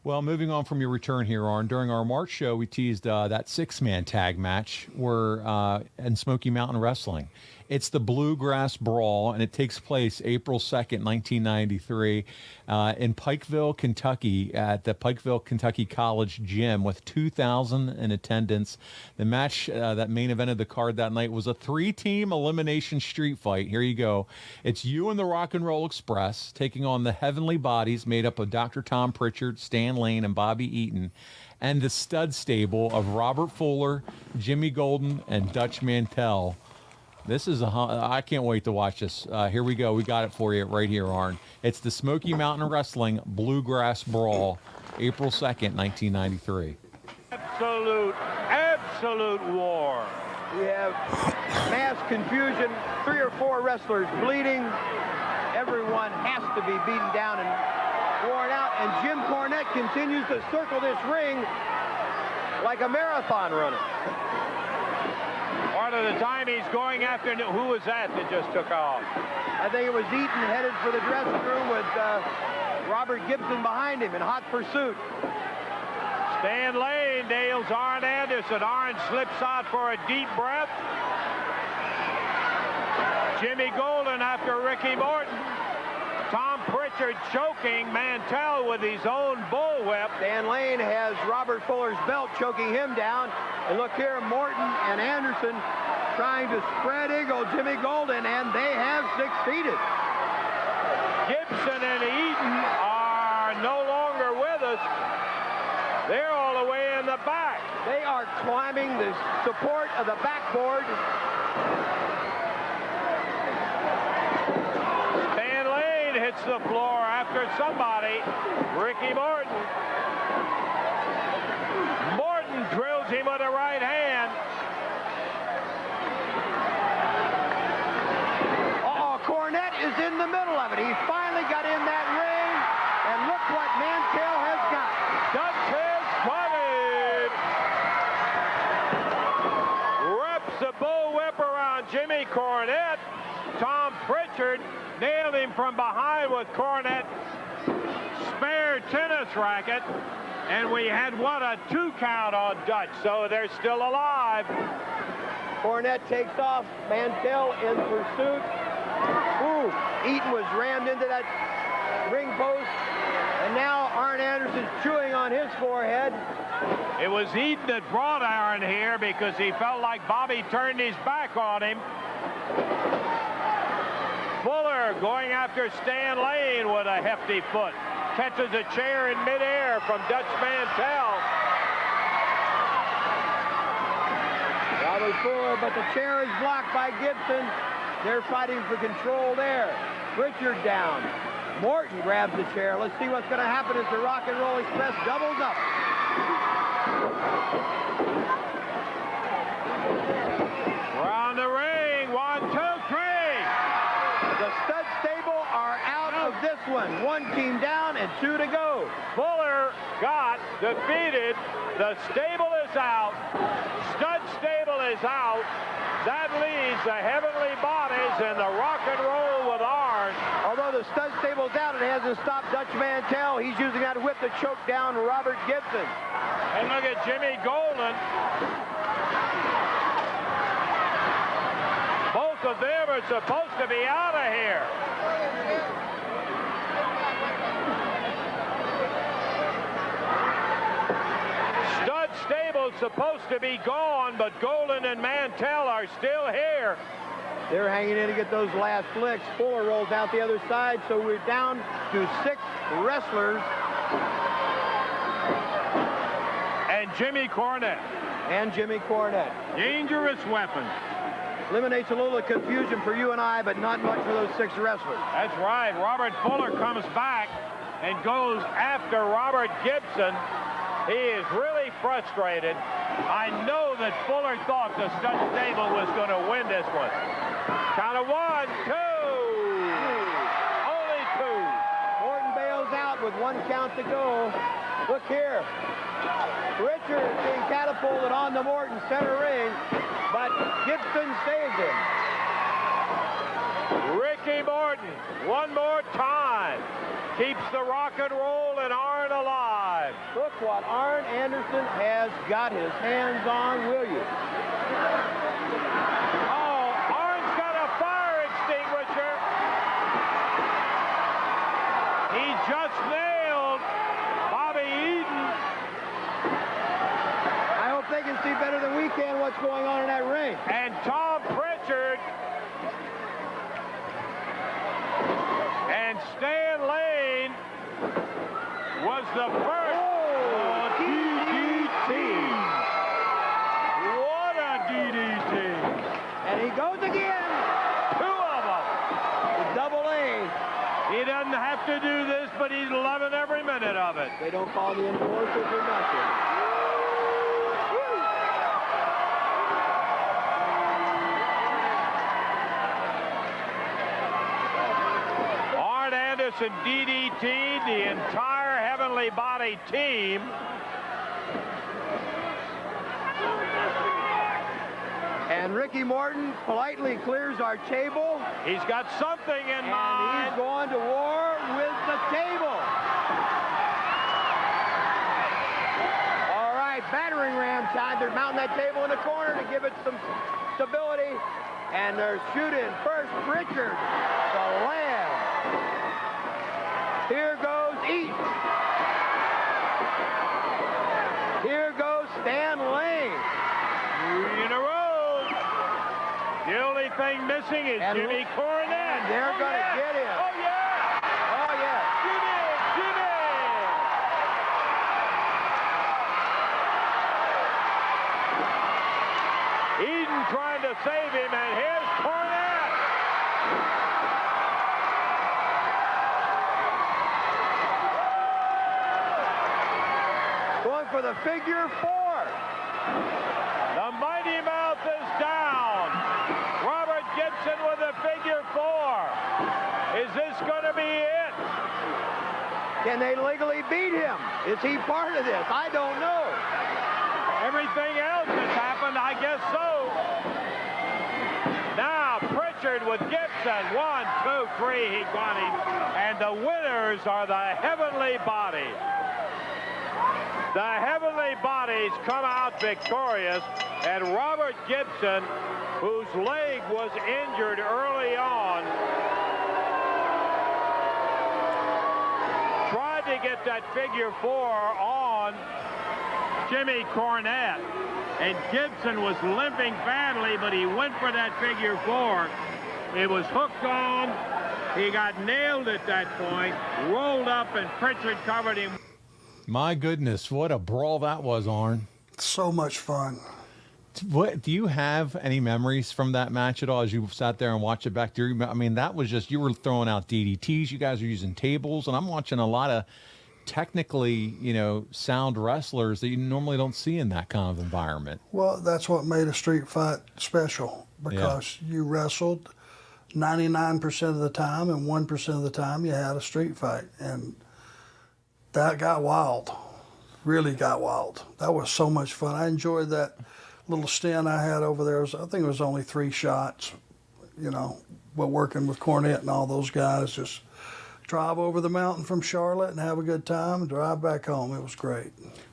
Well, moving on from your return here, Arn, during our March show, we teased that six-man tag match in Smoky Mountain Wrestling. It's the Bluegrass Brawl, and it takes place April 2nd, 1993, in Pikeville, Kentucky, at the Pikeville, Kentucky College Gym with 2,000 in attendance. The match that main evented the card that night was a three-team elimination street fight. Here you go. It's you and the Rock and Roll Express taking on the Heavenly Bodies made up of Dr. Tom Pritchard, Stan Lane, and Bobby Eaton, and the stud stable of Robert Fuller, Jimmy Golden, and Dutch Mantell. This is I can't wait to watch this. Here we go. We got it for you right here, Arn. It's the Smoky Mountain Wrestling Bluegrass Brawl, April 2nd, 1993. Absolute war. We have mass confusion, 3 or 4 wrestlers bleeding. Everyone has to be beaten down and worn out, and Jim Cornette continues to circle this ring like a marathon runner. Part of the time he's going after, who was that just took off? I think it was Eaton headed for the dressing room with Robert Gibson behind him in hot pursuit. Stan Lane nails Arn Anderson. Arn slips out for a deep breath. Jimmy Golden after Ricky Morton. Tom Pritchard choking Mantell with his own bullwhip. Stan Lane has Robert Fuller's belt choking him down. And look here, Morton and Anderson trying to spread eagle Jimmy Golden, and they have succeeded. Gibson and Eaton are no longer with us. They're all the way in the back. They are climbing the support of the backboard. Stan Lane hits the floor after somebody. Ricky Morton. Morton drills him with a right hand. Cornette is in the middle of it. He finally got in that ring, and look what Mantell has got. Dutch has got it. Wraps the bullwhip around Jimmy Cornette. Tom Pritchard nailed him from behind with Cornette's spare tennis racket. And we had, what, a 2 count on Dutch, so they're still alive. Cornette takes off. Mantell in pursuit. Ooh, Eaton was rammed into that ring post, and now Arn Anderson's chewing on his forehead. It was Eaton that brought Arn here because he felt like Bobby turned his back on him. Fuller going after Stan Lane with a hefty foot. Catches a chair in midair from Dutch Mantell. Robert Fuller, but the chair is blocked by Gibson. They're fighting for control there. Pritchard down. Morton grabs the chair. Let's see what's going to happen as the Rock and Roll Express doubles up. Around the ring. 1, 2, 3. The stud stable are out of this one. 1 team down and 2 to go. Fuller got defeated. The stable is out. Stud stable is out. That leaves the Heavenly Bodies and the Rock and Roll with Arn. Although the stud stable's out, it hasn't stopped Dutch Mantell. He's using that whip to choke down Robert Gibson. And look at Jimmy Golden. Both of them are supposed to be out of here. Stud stable's supposed to be gone, but Golden and Mantell are still here. They're hanging in to get those last flicks. Fuller rolls out the other side, so we're down to 6 wrestlers. And Jimmy Cornette. Dangerous weapon. Eliminates a little confusion for you and I, but not much for those 6 wrestlers. That's right. Robert Fuller comes back and goes after Robert Gibson. He is really frustrated. I know that Fuller thought the stud stable was going to win this one. Count of 1, 2. Only 2. Morton bails out with 1 count to go. Look here. Richard being catapulted on the Morton center ring, but Gibson saves him. Ricky Morton, one more time, keeps the Rock and Roll and Arn alive. Look what Arn Anderson has got his hands on, will you? Oh, Arn's got a fire extinguisher. He just nailed Bobby Eaton. I hope they can see better than we can what's going on in that ring. And Tom Pritchard and Stan Lane was the first. Oh, DDT. What a DDT. And he goes again. Two of them. The double A. He doesn't have to do this, but he's loving every minute of it. They don't call the enforcer for nothing. Arn Anderson DDT'd the entire Heavenly Body team. And Ricky Morton politely clears our table. He's got something in And mind. he's going to war with the table. All right, battering ram time. They're mounting that table in the corner to give it some stability. And they're shooting first Pritchard to land. Here goes Eaton. Here goes Stan Lane. 3 in a row. The only thing missing is And Jimmy Cornette. And they're going to get him. Oh, yeah. Oh, yeah. Jimmy! Eden trying to save him, and here's Cornette. Going for the figure 4. The Mighty Mouth is down. Robert Gibson with a figure 4. Is this going to be it? Can they legally beat him? Is he part of this? I don't know. Everything else has happened, I guess so. Now Pritchard with Gibson. 1, 2, 3, he got him. And the winners are the Heavenly Bodies. The Heavenly Bodies come out victorious, and Robert Gibson, whose leg was injured early on, tried to get that figure 4 on Jimmy Cornette, and Gibson was limping badly, but he went for that figure 4. It was hooked on. He got nailed at that point, rolled up, and Pritchard covered him. My goodness, what a brawl that was, Arn. So much fun. What do you have any memories from that match at all as you sat there and watched it back? I mean, that was just, you were throwing out DDTs, you guys are using tables, and I'm watching a lot of technically, sound wrestlers that you normally don't see in that kind of environment. Well, that's what made a street fight special, because you wrestled 99% of the time, and 1% of the time you had a street fight. And that got wild, really got wild. That was so much fun. I enjoyed that little stint I had over there. I think it was only 3 shots, but working with Cornette and all those guys, just drive over the mountain from Charlotte and have a good time and drive back home. It was great.